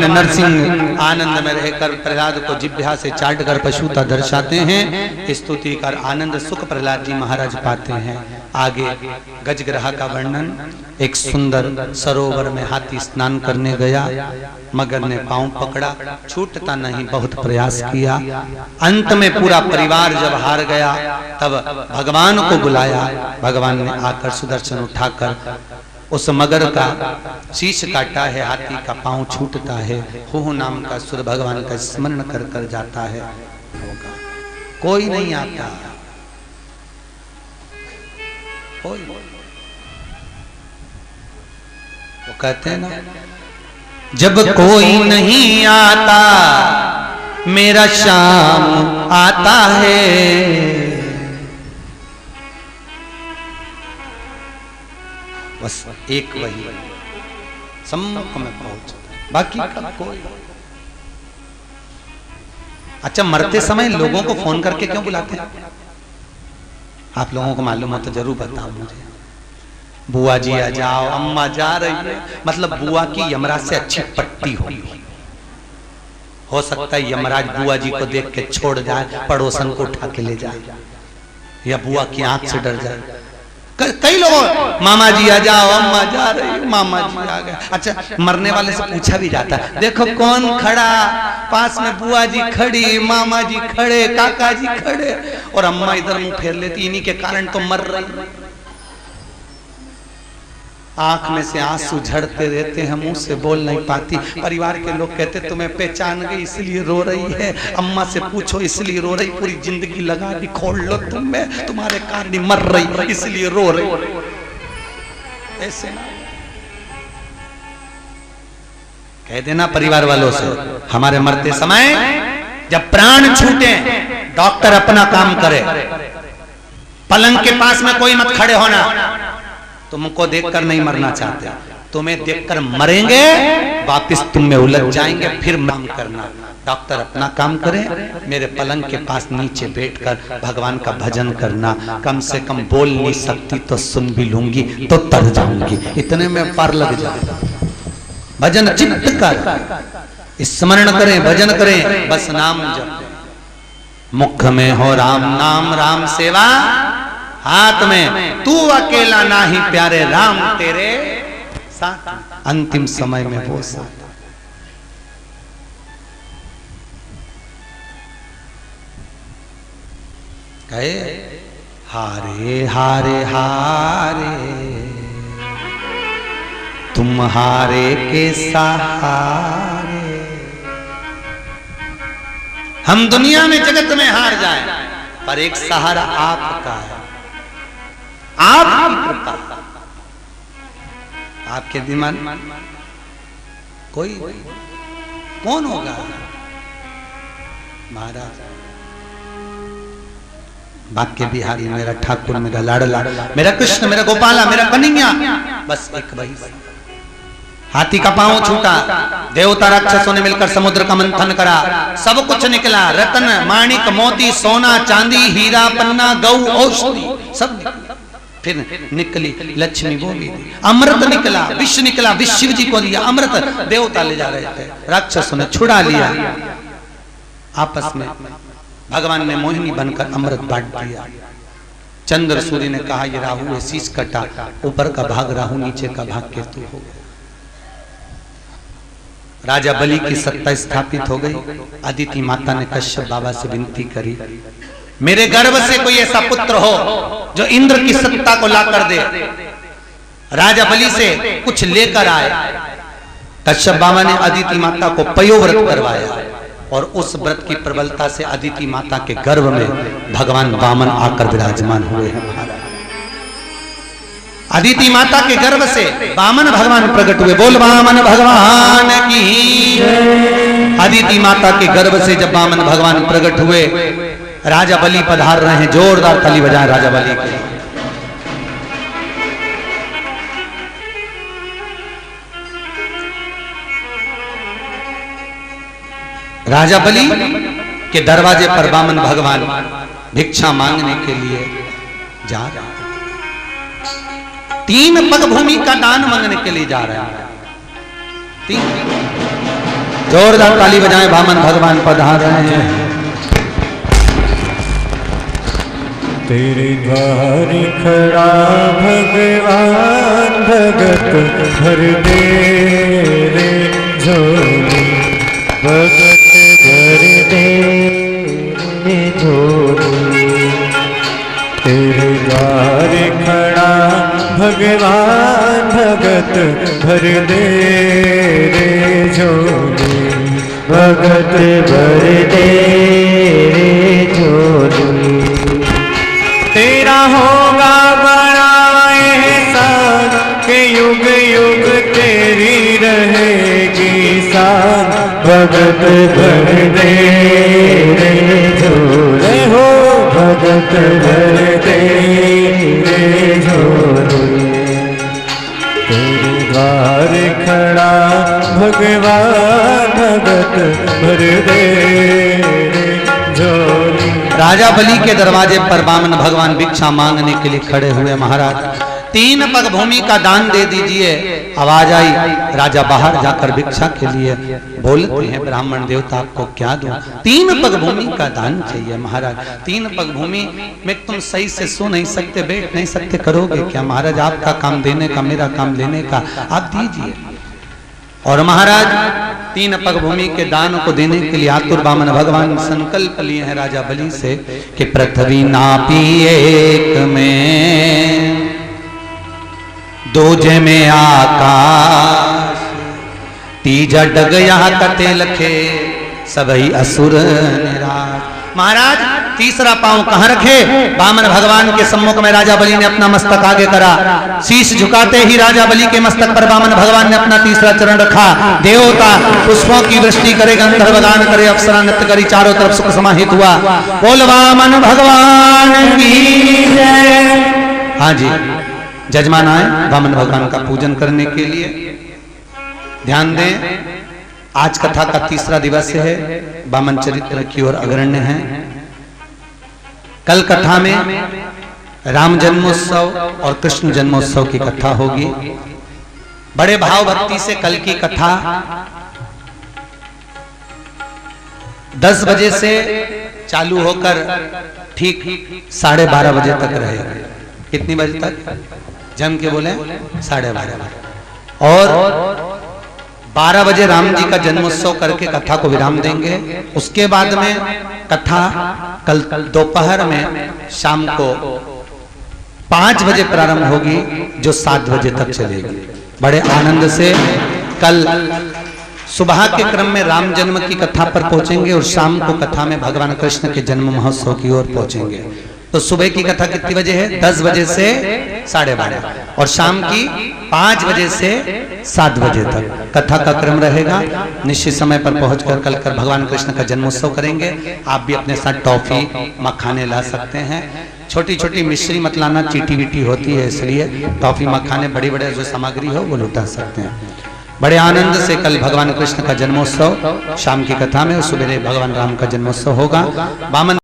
भगवान नरसिंह आनंद में रहकर प्रहलाद को जिह्वा से चाट कर पशुता दर्शाते हैं। स्तुति कर आनंद सुख प्रहलाद जी महाराज पाते हैं। आगे गजग्रह का वर्णन। एक सुंदर सरोवर में हाथी स्नान करने गया, मगर ने पांव पकड़ा, छूटता नहीं, बहुत प्रयास किया। अंत में पूरा परिवार जब हार गया तब भगवान को बुलाया। भगवान ने आकर सुदर्शन उठाकर उस मगर का शीश काटा है, हाथी का पांव छूटता है। हूँ नाम का सुर भगवान का स्मरण कर कर जाता है। कोई नहीं आता, कोई। वो कहते हैं ना, जब कोई नहीं आता मेरा शाम आता है। बस एक वही सम्मुख में पहुंचता है, बाकी का कोई। अच्छा, मरते समय लोगों को फोन करके क्यों बुलाते हैं? आप लोगों को मालूम हो तो जरूर बताओ मुझे। बुआ जी आ जाओ, अम्मा जा रही है, मतलब बुआ की यमराज से अच्छी पट्टी होगी। हो सकता है यमराज बुआ जी को देख के छोड़ जाए, पड़ोसन को उठा के ले जाए, या बुआ की आंख से डर जाए। कई लोग मामा जी आ जाओ, अम्मा जा रही है, मामा जी आ गए। अच्छा, मरने वाले से पूछा भी जाता है, देखो कौन खड़ा, पास में बुआ जी खड़ी, मामा जी खड़े, काका जी खड़े, और अम्मा इधर मुंह फेर लेती, इन्हीं के कारण तो मर रही। आंख में से आंसू झड़ते रहते हैं, मुंह से बोल नहीं पाती। परिवार के लोग कहते तुम्हें पहचान गई इसलिए रो रही है, अम्मा से पूछो इसलिए रो रही, पूरी जिंदगी लगा दी खोल लो तुम में, तुम्हारे कारण मर रही इसलिए रो रही। ऐसे ना कह देना परिवार वालों से, हमारे मरते समय जब प्राण छूटे डॉक्टर अपना काम करे, पलंग के पास में कोई मत खड़े होना। तुमको देखकर नहीं मरना चाहते, तुम्हें देखकर मरेंगे, वापस तुम में उलझ जाएंगे, फिर काम करना। डॉक्टर अपना काम करे, मेरे पलंग के पास नीचे बैठकर भगवान का भजन करना। कम से कम बोल नहीं सकती तो सुन भी लूंगी तो तर जाऊंगी, इतने में पार लग जाएगा। भजन चित्त कर, स्मरण करें, भजन करें, बस नाम जप। मुख में हो राम नाम, राम सेवा हाथ में, तू अकेला ना ही प्यारे, राम तेरे साथ। अंतिम समय में वो साथ। कहे हारे हारे हारे तुम हारे के सहारे। हम दुनिया में जगत में हार जाएं, पर एक सहारा आपका है, आपकी कृपा। आपके दिमाग कोई कौन होगा? महाराज बाक्य बिहारी मेरा ठाकुर, मेरा लाडला, मेरा कृष्ण, मेरा गोपाला, मेरा कन्हैया, बस एक वही। हाथी का पांव छूटा, देवता राक्षसों ने मिलकर समुद्र का मंथन करा, सब कुछ निकला, रत्न माणिक मोती सोना चांदी हीरा पन्ना गौ औषधि सब। फिर निकली लक्ष्मी, वो भी अमृत निकला, विष निकला, विष शिव जी को दिया अमृत, देवता ले जा रहे थे, राक्षसों ने छुड़ा लिया। आपस में भगवान ने मोहिनी बनकर अमृत बांट दिया। चंद्र सूर्य ने कहा ये राहु है, शीश कटा, ऊपर का भाग राहु, नीचे का भाग केतु हो गया। राजा बलि की सत्ता स्थापित हो गई। अदिति माता ने कश्यप बाबा से विनती करी, मेरे गर्भ से कोई ऐसा पुत्र हो जो इंद्र की सत्ता को ला कर दे। राजा बलि से कुछ लेकर आए। कश्यप बाबा ने अदिति माता को पयोव्रत करवाया, और उस व्रत की प्रबलता से अदिति माता के गर्भ में भगवान वामन आकर विराजमान हुए हैं। महाराज अदिति माता के गर्भ से वामन भगवान प्रकट हुए। बोल वामन भगवान की। अदिति माता के गर्भ से जब वामन भगवान प्रकट हुए, राजा बलि पधार रहे हैं। जोरदार ताली बजाएं राजा बलि के। राजा बलि के दरवाजे पर वामन भगवान भिक्षा मांगने के लिए जा रहे हैं। 3 पग भूमि का दान मांगने के लिए जा रहे हैं। 3 जोरदार ताली बजाएं, वामन भगवान पधार रहे हैं। तेरे द्वार खड़ा भगवान भगत भर दे रे झोली, भगत भर दे रे झोली। तेरे द्वार खड़ा भगवान भगत भर दे रे झोली, भगत भर दे रे झोली। तेरा होगा बड़ा एहसान के युग युग तेरी रहेगी शान, भगत भर दे रे झोले हो, भगत भर दे रे झोले। तेरे द्वार खड़ा भगवान भगत भर दे रे झोले। राजा बलि के दरवाजे पर वामन भगवान भिक्षा मांगने के लिए खड़े हुए। महाराज 3 पग भूमि का दान दे दीजिए। आवाज आई, राजा बाहर जाकर भिक्षा के लिए बोलते हैं, ब्राह्मण देवता आपको क्या दूं? 3 पग भूमि का दान चाहिए। महाराज 3 पग भूमि में तुम सही से सो नहीं सकते, बैठ नहीं सकते, करोगे क्या? महाराज आपका काम देने का, मेरा काम लेने का, आप दीजिए। और महाराज 3 पग भूमि के दान को देने के लिए आतुर वामन भगवान संकल्प लिए हैं राजा बलि से कि पृथ्वी नापी एक में, दूजे में आकाश, तीजा डग यहाँ कते लखे, सबही असुर निराश। महाराज तीसरा पांव कहां रखे? वामन भगवान के सम्मुख में राजा बलि ने अपना मस्तक आगे करा। शीश झुकाते ही राजा बलि के मस्तक पर वामन भगवान ने अपना तीसरा चरण रखा। देवता पुष्पों की वृष्टि करे, गंधर्व गान करे, अप्सरा नृत्य करी, चारों तरफ सुख समाहित हुआ। बोल वामन भगवान की जय। हाँ जी, जजमान आए वामन भगवान का पूजन करने के लिए। ध्यान दें, आज कथा का तीसरा दिवस है। वामन चरित्र की ओर अग्रण्य है। कल कथा में राम जन्मोत्सव और कृष्ण जन्मोत्सव की कथा होगी। बड़े भाव भक्ति से कल की कथा 10 बजे से चालू होकर ठीक 12:30 बजे तक रहेगी। कितनी बजे तक? जम के बोले 12:30। और 12 बजे राम जी का जन्मोत्सव करके कथा को विराम देंगे। उसके बाद में कथा कल दोपहर में शाम को 5 बजे प्रारंभ होगी, जो 7 बजे तक चलेगी। बड़े आनंद से कल सुबह के क्रम में राम जन्म की कथा पर पहुंचेंगे और शाम को कथा में भगवान कृष्ण के जन्म महोत्सव की ओर पहुंचेंगे। तो सुबह की कथा कितनी बजे है? 10 बजे से 12:30 और शाम की 5 बजे से 7 बजे तक कथा का क्रम रहेगा। निश्चित समय पर पहुंचकर कल कर भगवान कृष्ण का जन्मोत्सव करेंगे। आप भी अपने साथ टॉफी मखाने ला सकते हैं। छोटी छोटी मिश्री मत लाना, चीटी वीटी होती है, इसलिए टॉफी मखाने बड़ी बड़े जो सामग्री हो वो लुटा सकते हैं। बड़े आनंद से कल भगवान कृष्ण का जन्मोत्सव, शाम की कथा में, और सुबह भगवान राम का जन्मोत्सव होगा। वामन